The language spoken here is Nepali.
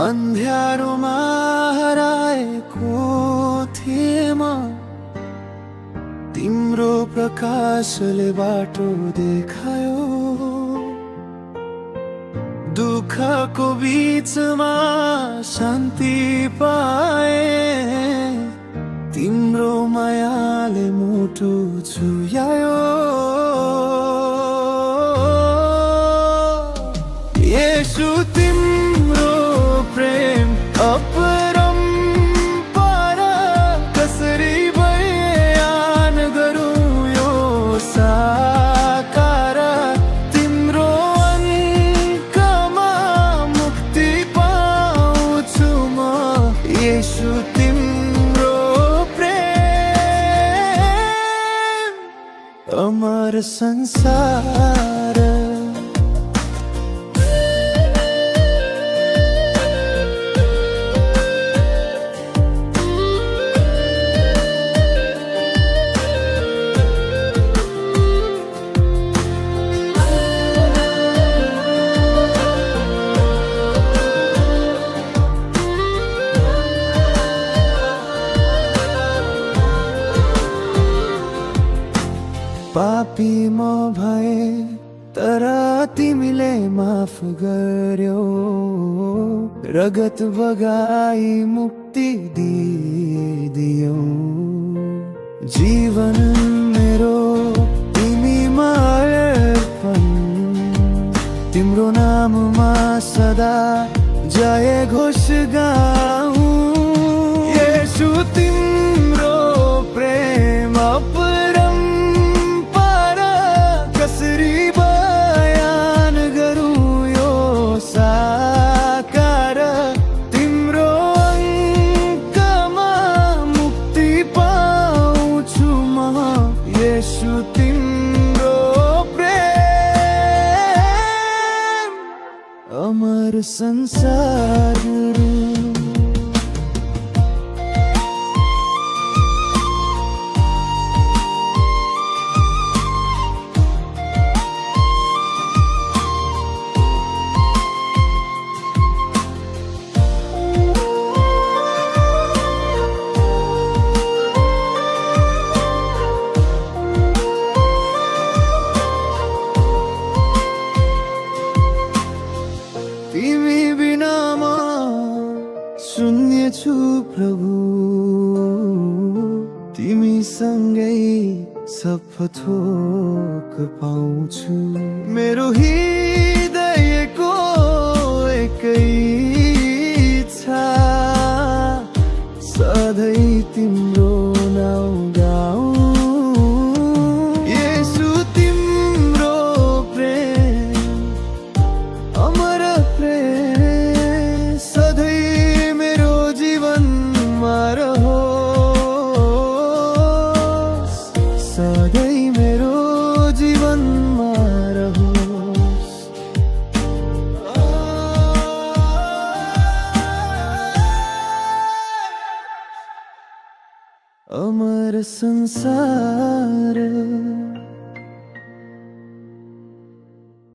अन्ध्यारोमा हराएको थिएँ म, तिम्रो प्रकाशले बाटो देखायो। दुःखको बीचमा शान्ति पाए, तिम्रो मायाले मुटु छुयायो। येशू तिम्रो प्रेम अपरम्पार, कसरी बयान गरौँ यो साकार। तिम्रो अङ्कमा मुक्ति पाउँछु म, येशू तिम्रो प्रेम अमर संसार। पापी म भए तर तिमीले माफ गर्यौ, रगत बगाई मुक्ति दियौ। जीवन मेरो तिमीमा अर्पण, तिम्रो नाममा सदा जय घोष गाऊं। येशू तिम्रो प्रेम अपरम्पार, कसरी बयान गरौँ यो साकार। तिम्रो अङ्कमा मुक्ति पाउँछु म, येशू तिम्रो प्रेम अमर संसार। तिमी बिना म शून्य छु प्रभु, तिमी सँगै सब थोक पाउँछु। मेरो हृदयको एकै इच्छा, सधैँ तिम्रो नाउँ गाऊं। येशू तिम्रो प्रेम अमर प्रेम, सधैँ मेरो जीवनमा रहोस्, सधैँ मेरो जीवनमा रहोस्। अमर संसार।